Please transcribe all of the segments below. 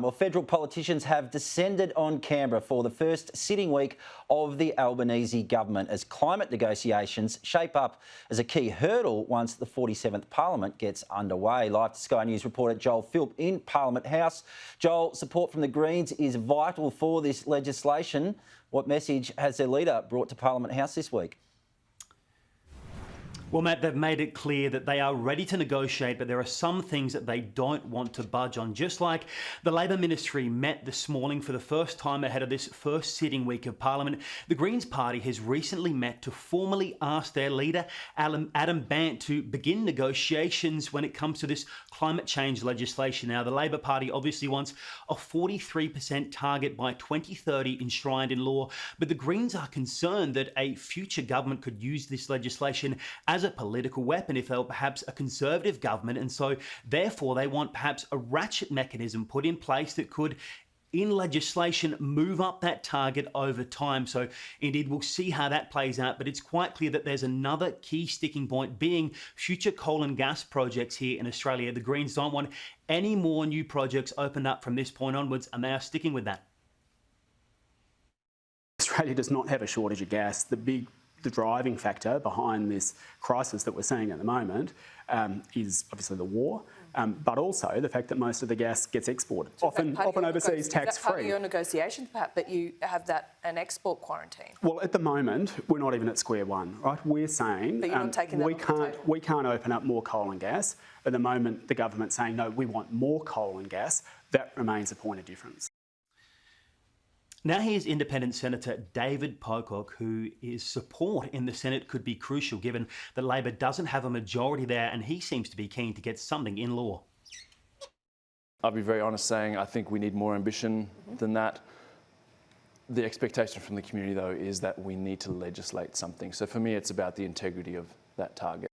Well, federal politicians have descended on Canberra for the first sitting week of the Albanese government as climate negotiations shape up as a key hurdle once the 47th Parliament gets underway. Live to Sky News reporter Joel Philp in Parliament House. Joel, support from the Greens is vital for this legislation. What message has their leader brought to Parliament House this week? Well, Matt, they've made it clear that they are ready to negotiate, but there are some things that they don't want to budge on. Just like the Labor Ministry met this morning for the first time ahead of this first sitting week of Parliament, the Greens Party has recently met to formally ask their leader, Adam Bandt, to begin negotiations when it comes to this climate change legislation. Now, the Labor Party obviously wants a 43% target by 2030 enshrined in law, but the Greens are concerned that a future government could use this legislation as a political weapon if they were perhaps a Conservative government, and so therefore they want perhaps a ratchet mechanism put in place that could, in legislation, move up that target over time. So indeed, we'll see how that plays out, but it's quite clear that there's another key sticking point being future coal and gas projects here in Australia. The Greens don't want any more new projects opened up from this point onwards, and they are sticking with that. Australia does not have a shortage of gas. The driving factor behind this crisis that we're seeing at the moment is obviously the war, but also the fact that most of the gas gets exported, so often overseas tax-free. Is that part of your negotiations, perhaps, that you have an export quarantine? Well, at the moment, we're not even at square one, right? We're saying but you're not taking that we can't open up more coal and gas. At the moment, the government's saying, no, we want more coal and gas. That remains a point of difference. Now here's Independent Senator David Pocock, whose support in the Senate could be crucial given that Labor doesn't have a majority there, and he seems to be keen to get something in law. I'll be very honest saying I think we need more ambition than that. The expectation from the community, though, is that we need to legislate something. So for me, it's about the integrity of that target.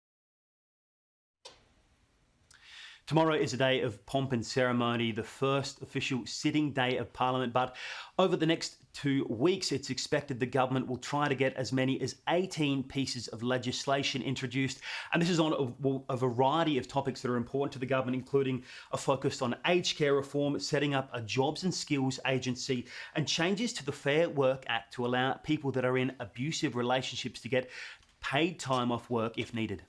Tomorrow is a day of pomp and ceremony, the first official sitting day of Parliament, but over the next 2 weeks, it's expected the government will try to get as many as 18 pieces of legislation introduced. And this is on a variety of topics that are important to the government, including a focus on aged care reform, setting up a jobs and skills agency, and changes to the Fair Work Act to allow people that are in abusive relationships to get paid time off work if needed.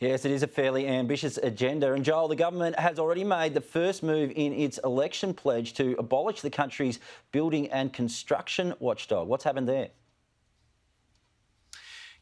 Yes, it is a fairly ambitious agenda. And Joel, the government has already made the first move in its election pledge to abolish the country's building and construction watchdog. What's happened there?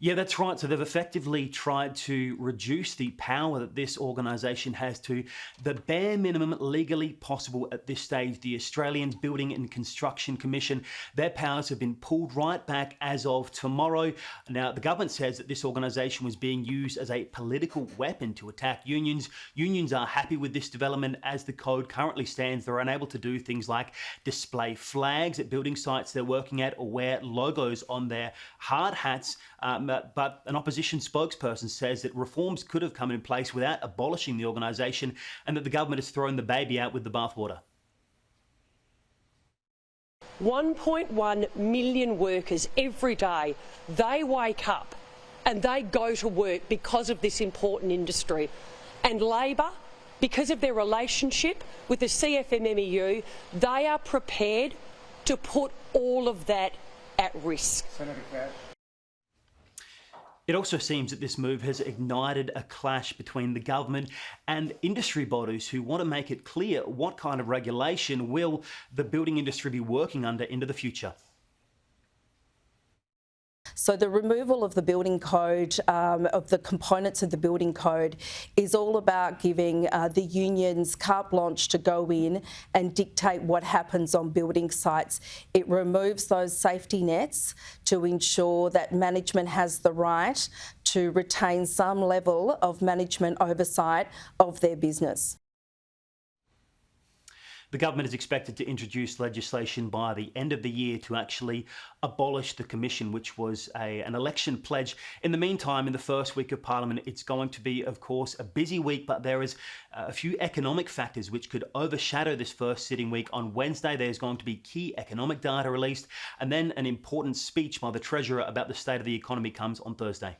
Yeah, that's right. So they've effectively tried to reduce the power that this organisation has to the bare minimum legally possible at this stage. The Australian Building and Construction Commission, their powers have been pulled right back as of tomorrow. Now, the government says that this organisation was being used as a political weapon to attack unions. Unions are happy with this development. As the code currently stands, they're unable to do things like display flags at building sites they're working at or wear logos on their hard hats. But an opposition spokesperson says that reforms could have come in place without abolishing the organisation and that the government has thrown the baby out with the bathwater. 1.1 million workers every day, they wake up and they go to work because of this important industry. And Labor, because of their relationship with the CFMMEU, they are prepared to put all of that at risk. Senator Cash. It also seems that this move has ignited a clash between the government and industry bodies who want to make it clear what kind of regulation will the building industry be working under into the future. So the removal of the building code, of the components of the building code, is all about giving the unions carte blanche to go in and dictate what happens on building sites. It removes those safety nets to ensure that management has the right to retain some level of management oversight of their business. The government is expected to introduce legislation by the end of the year to actually abolish the commission, which was an election pledge. In the meantime, in the first week of Parliament, it's going to be, of course, a busy week, but there is a few economic factors which could overshadow this first sitting week. On Wednesday, there's going to be key economic data released, and then an important speech by the Treasurer about the state of the economy comes on Thursday.